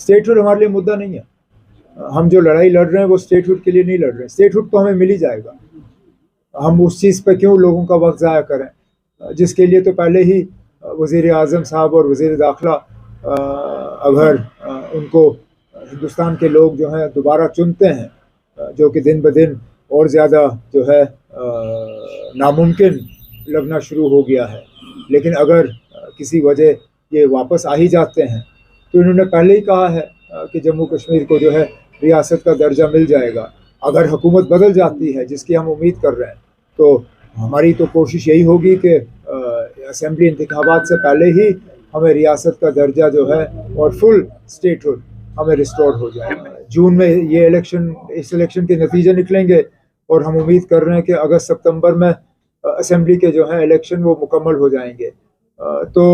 Statehood हमारे लिए मुद्दा नहीं है। हम जो लड़ाई लड़ रहे हैं वो स्टेटहुड के लिए नहीं लड़ रहे हैं। स्टेटहुड तो हमें मिल ही जाएगा, हम उस चीज़ पे क्यों लोगों का वक्त ज़ाया करें, जिसके लिए तो पहले ही वज़ीर आज़म साहब और वज़ीर दाखिला अगर उनको हिंदुस्तान के लोग जो हैं दोबारा चुनते हैं, जो कि दिन ब दिन और ज़्यादा जो है नामुमकिन लगना शुरू हो गया है, लेकिन अगर किसी वजह ये वापस आ ही जाते हैं तो इन्होंने पहले ही कहा है कि जम्मू कश्मीर को जो है रियासत का दर्जा मिल जाएगा। अगर हुकूमत बदल जाती है, जिसकी हम उम्मीद कर रहे हैं, तो हमारी तो कोशिश यही होगी कि असेंबली इंतखाबात से पहले ही हमें रियासत का दर्जा जो है और फुल स्टेटहुड हमें रिस्टोर हो जाए। जून में ये इस इलेक्शन के नतीजे निकलेंगे और हम उम्मीद कर रहे हैं कि अगस्त सितंबर में असेंबली के जो है इलेक्शन वो मुकम्मल हो जाएंगे। तो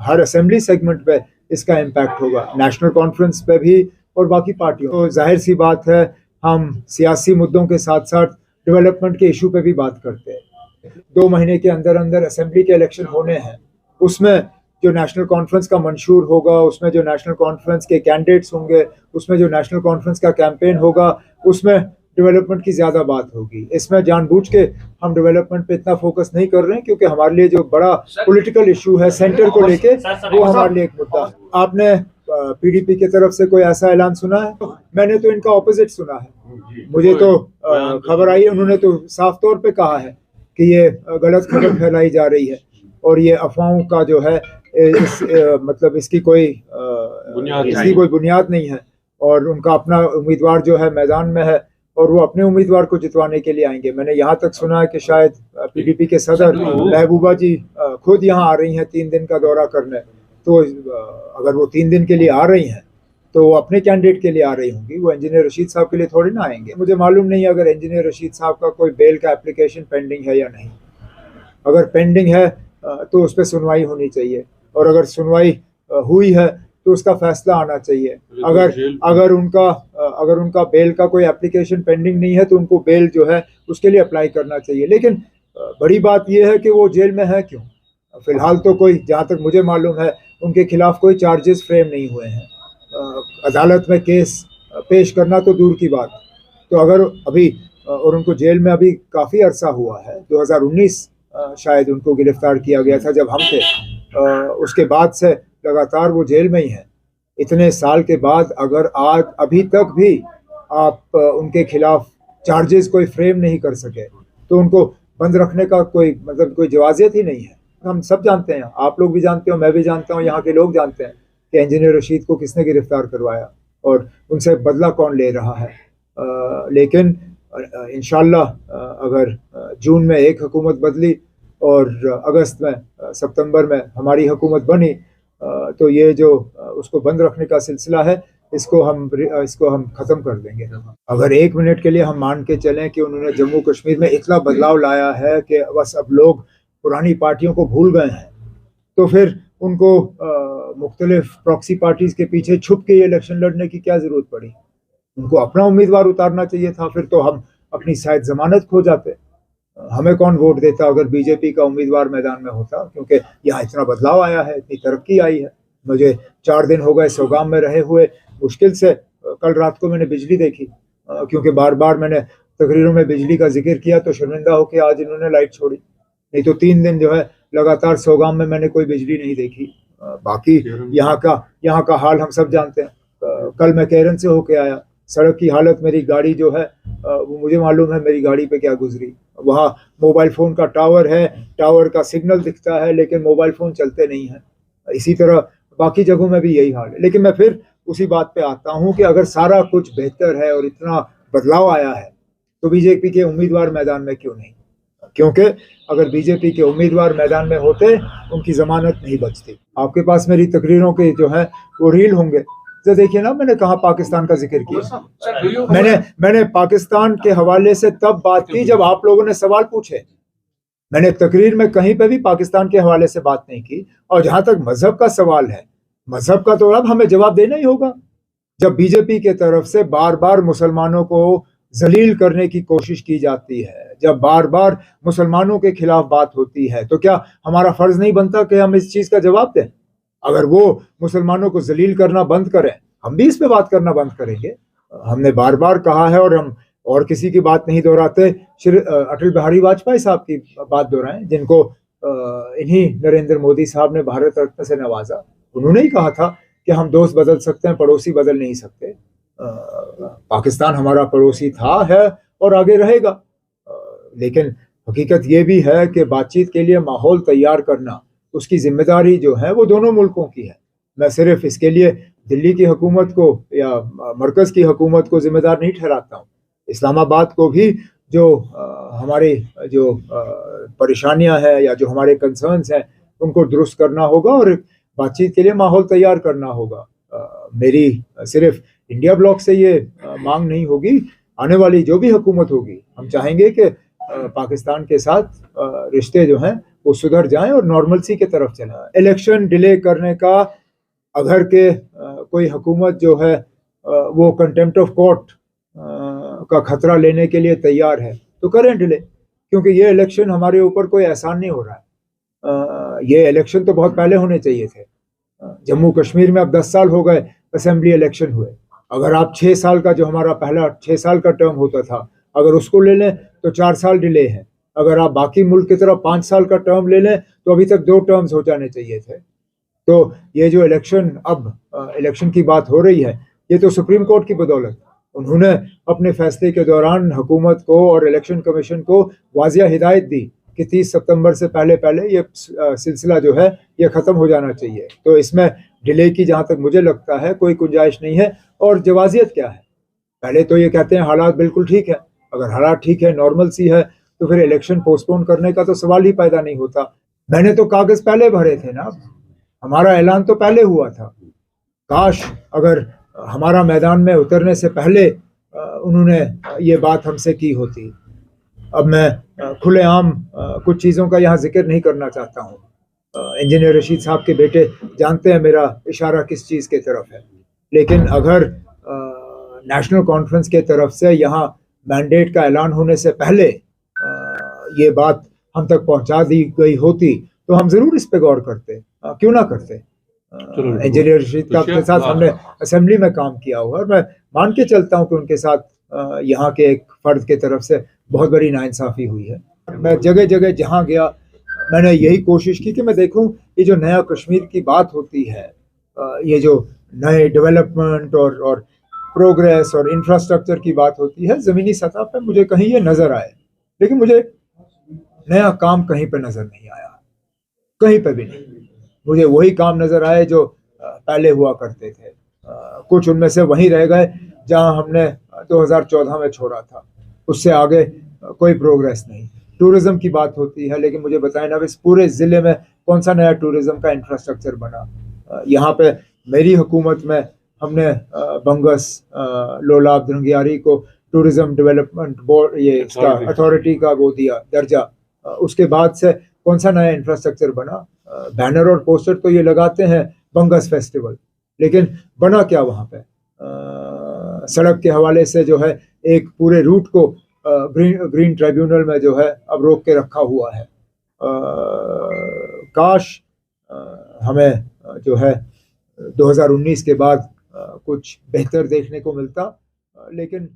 हर असेंबली सेगमेंट पे इसका इम्पैक्ट होगा, नेशनल कॉन्फ्रेंस पे भी और बाकी पार्टियों। तो जाहिर सी बात है हम सियासी मुद्दों के साथ साथ डेवलपमेंट के इशू पे भी बात करते हैं। 2 महीने के अंदर अंदर असेंबली के इलेक्शन होने हैं, उसमें जो नेशनल कॉन्फ्रेंस का मंशूर होगा, उसमें जो नेशनल कॉन्फ्रेंस के कैंडिडेट्स होंगे, उसमें जो नेशनल कॉन्फ्रेंस का कैंपेन होगा, उसमें डेवलपमेंट की ज़्यादा बात होगी। इसमें जानबूझ के हम डेवलपमेंट पे इतना फोकस नहीं कर रहे हैं, क्योंकि हमारे लिए जो बड़ा पॉलिटिकल इशू है सेंटर को लेके, वो हमारे लिए एक मुद्दा है। आपने पीडीपी की तरफ से कोई ऐसा ऐलान सुना है? मैंने तो इनका ऑपोजिट सुना है। मुझे तो खबर आई, उन्होंने तो साफ तौर पे कहा है कि ये गलत खबर फैलाई जा रही है और ये अफवाहों का जो है मतलब इसकी कोई बुनियाद नहीं है, और उनका अपना उम्मीदवार जो है मैदान में है और वो अपने उम्मीदवार को जितवाने के लिए आएंगे। मैंने यहाँ तक सुना है कि शायद पीडीपी के सदर महबूबा जी खुद यहाँ आ रही हैं 3 दिन का दौरा करने। तो अगर वो 3 दिन के लिए आ रही हैं तो वो अपने कैंडिडेट के लिए आ रही होंगी, वो इंजीनियर रशीद साहब के लिए थोड़ी ना आएंगे। मुझे मालूम नहीं अगर इंजीनियर रशीद साहब का कोई बेल का एप्लीकेशन पेंडिंग है या नहीं। अगर पेंडिंग है तो उस पर सुनवाई होनी चाहिए, और अगर सुनवाई हुई है तो उसका फैसला आना चाहिए। अगर उनका बेल का कोई एप्लीकेशन पेंडिंग नहीं है तो उनको बेल जो है उसके लिए अप्लाई करना चाहिए। लेकिन बड़ी बात यह है कि वो जेल में है क्यों? फिलहाल तो कोई, जहाँ तक मुझे मालूम है, उनके खिलाफ कोई चार्जेस फ्रेम नहीं हुए हैं। अदालत में केस पेश करना तो दूर की बात। तो अगर अभी और उनको जेल में अभी काफ़ी अरसा हुआ है, 2019 शायद उनको गिरफ्तार किया गया था जब हम थे, उसके बाद से लगातार वो जेल में ही है। इतने साल के बाद अगर आज अभी तक भी आप उनके खिलाफ चार्जेस कोई फ्रेम नहीं कर सके तो उनको बंद रखने का कोई मतलब कोई जवाजियत ही नहीं है। हम सब जानते हैं, आप लोग भी जानते हो, मैं भी जानता हूँ, यहाँ के लोग जानते हैं कि इंजीनियर रशीद को किसने गिरफ्तार करवाया और उनसे बदला कौन ले रहा है। लेकिन इंशाल्लाह अगर जून में एक हुकूमत बदली और अगस्त में सितंबर में हमारी हुकूमत बनी, तो ये जो उसको बंद रखने का सिलसिला है, इसको हम ख़त्म कर देंगे। अगर 1 मिनट के लिए हम मान के चलें कि उन्होंने जम्मू कश्मीर में इतना बदलाव लाया है कि बस अब लोग पुरानी पार्टियों को भूल गए हैं, तो फिर उनको मुख्तलिफ प्रॉक्सी पार्टीज़ के पीछे छुप के ये इलेक्शन लड़ने की क्या ज़रूरत पड़ी? उनको अपना उम्मीदवार उतारना चाहिए था, फिर तो हम अपनी शायद ज़मानत खो जाते। हमें कौन वोट देता अगर बीजेपी का उम्मीदवार मैदान में होता? क्योंकि यहाँ इतना बदलाव आया है, इतनी तरक्की आई है। मुझे 4 दिन हो गए सौगाम में रहे हुए, मुश्किल से कल रात को मैंने बिजली देखी, क्योंकि बार बार मैंने तकरीरों में बिजली का जिक्र किया तो शर्मिंदा होकर आज इन्होंने लाइट छोड़ी। नहीं तो 3 दिन जो है लगातार सौगाम में मैंने कोई बिजली नहीं देखी। बाकी यहाँ का हाल हम सब जानते हैं। कल मैं केरन से होके आया, सड़क की हालत, मेरी गाड़ी जो है वो मुझे मालूम है मेरी गाड़ी पे क्या गुजरी। वहाँ मोबाइल फ़ोन का टावर है, टावर का सिग्नल दिखता है, लेकिन मोबाइल फ़ोन चलते नहीं हैं। इसी तरह बाकी जगहों में भी यही हाल है। लेकिन मैं फिर उसी बात पे आता हूँ कि अगर सारा कुछ बेहतर है और इतना बदलाव आया है तो बीजेपी के उम्मीदवार मैदान में क्यों नहीं? क्योंकि अगर बीजेपी के उम्मीदवार मैदान में होते, उनकी ज़मानत नहीं बचती। आपके पास मेरी तकरीरों के जो है वो रील होंगे, तो देखिए ना मैंने कहा पाकिस्तान का जिक्र किया। मैंने पाकिस्तान के हवाले से तब बात की जब आप लोगों ने सवाल पूछे। मैंने तकरीर में कहीं पे भी पाकिस्तान के हवाले से बात नहीं की। और जहां तक मजहब का सवाल है, मजहब का तो अब हमें जवाब देना ही होगा। जब बीजेपी के तरफ से बार बार मुसलमानों को जलील करने की कोशिश की जाती है, जब बार बार मुसलमानों के खिलाफ बात होती है, तो क्या हमारा फर्ज नहीं बनता कि हम इस चीज का जवाब दें? अगर वो मुसलमानों को जलील करना बंद करें, हम भी इस पे बात करना बंद करेंगे। हमने बार बार कहा है और हम और किसी की बात नहीं दोहराते, श्री अटल बिहारी वाजपेयी साहब की बात दोहराएं, जिनको इन्हीं नरेंद्र मोदी साहब ने भारत रत्न से नवाजा। उन्होंने ही कहा था कि हम दोस्त बदल सकते हैं, पड़ोसी बदल नहीं सकते। पाकिस्तान हमारा पड़ोसी था, है और आगे रहेगा। लेकिन हकीकत ये भी है कि बातचीत के लिए माहौल तैयार करना, उसकी जिम्मेदारी जो है वो दोनों मुल्कों की है। मैं सिर्फ इसके लिए दिल्ली की हुकूमत को या मरकज़ की हुकूमत को जिम्मेदार नहीं ठहराता हूँ। इस्लामाबाद को भी जो हमारी जो परेशानियां हैं या जो हमारे कंसर्न्स हैं उनको दुरुस्त करना होगा और बातचीत के लिए माहौल तैयार करना होगा। मेरी सिर्फ इंडिया ब्लॉक से ये मांग नहीं होगी, आने वाली जो भी हुकूमत होगी, हम चाहेंगे कि पाकिस्तान के साथ रिश्ते जो हैं वो सुधर जाएं और नॉर्मलसी की तरफ चलें। इलेक्शन डिले करने का अगर के कोई हुकूमत जो है वो कंटेम्प्ट ऑफ कोर्ट का खतरा लेने के लिए तैयार है तो करें डिले, क्योंकि ये इलेक्शन हमारे ऊपर कोई एहसान नहीं हो रहा है। ये इलेक्शन तो बहुत पहले होने चाहिए थे। जम्मू कश्मीर में अब 10 साल हो गए असेंबली इलेक्शन हुए। अगर आप 6 साल का जो हमारा पहला 6 साल का टर्म होता था, अगर उसको ले लें तो 4 साल डिले है। अगर आप बाकी मुल्क की तरफ 5 साल का टर्म ले लें तो अभी तक 2 टर्म्स हो जाने चाहिए थे। तो ये जो इलेक्शन अब इलेक्शन की बात हो रही है, ये तो सुप्रीम कोर्ट की बदौलत। उन्होंने अपने फैसले के दौरान हुकूमत को और इलेक्शन कमीशन को वाज़िया हिदायत दी कि 30 सितंबर से पहले पहले ये सिलसिला जो है ये ख़त्म हो जाना चाहिए। तो इसमें डिले की जहाँ तक मुझे लगता है कोई गुंजाइश नहीं है। और जवाजियत क्या है? पहले तो ये कहते हैं हालात बिल्कुल ठीक है। अगर हालात ठीक है, नॉर्मल सी है, तो फिर इलेक्शन पोस्टपोन करने का तो सवाल ही पैदा नहीं होता। मैंने तो कागज़ पहले भरे थे ना, हमारा ऐलान तो पहले हुआ था। काश अगर हमारा मैदान में उतरने से पहले उन्होंने ये बात हमसे की होती। अब मैं खुलेआम कुछ चीज़ों का यहाँ जिक्र नहीं करना चाहता हूँ। इंजीनियर रशीद साहब के बेटे जानते हैं मेरा इशारा किस चीज़ के तरफ है। लेकिन अगर नेशनल कॉन्फ्रेंस के तरफ से यहाँ मैंडेट का ऐलान होने से पहले ये बात हम तक पहुँचा दी गई होती तो हम ज़रूर इस पे गौर करते। क्यों ना करते। इंजीनियर रशीद साहब के साथ हमने असेंबली में काम किया हुआ और मैं मान के चलता हूँ कि उनके साथ यहाँ के एक फर्द के तरफ से बहुत बड़ी नाइंसाफ़ी हुई है। मैं जगह जगह जहाँ गया मैंने यही कोशिश की कि मैं देखूँ ये जो नया कश्मीर की बात होती है, ये जो नए डेवलपमेंट और प्रोग्रेस और इंफ्रास्ट्रक्चर की बात होती है, ज़मीनी सतह पर मुझे कहीं ये नज़र आए। लेकिन मुझे नया काम कहीं पर नज़र नहीं आया, कहीं पर भी नहीं। मुझे वही काम नज़र आए जो पहले हुआ करते थे। कुछ उनमें से वहीं रह गए जहां हमने 2014 में छोड़ा था। उससे आगे कोई प्रोग्रेस नहीं। टूरिज़्म की बात होती है, लेकिन मुझे बताएं ना, इस पूरे ज़िले में कौन सा नया टूरिज़्म का इंफ्रास्ट्रक्चर बना। यहाँ पे मेरी हुकूमत में हमने बंगस लोलाब धरंगियारी को टूरिज़्म डेवलपमेंट बोर्ड ये इसका अथॉरिटी का वो दिया दर्जा। उसके बाद से कौन सा नया इंफ्रास्ट्रक्चर बना। बैनर और पोस्टर तो ये लगाते हैं बंगस फेस्टिवल, लेकिन बना क्या वहाँ पे। सड़क के हवाले से जो है एक पूरे रूट को ग्रीन ट्रिब्यूनल में जो है अब रोक के रखा हुआ है। काश हमें जो है 2019 के बाद कुछ बेहतर देखने को मिलता, लेकिन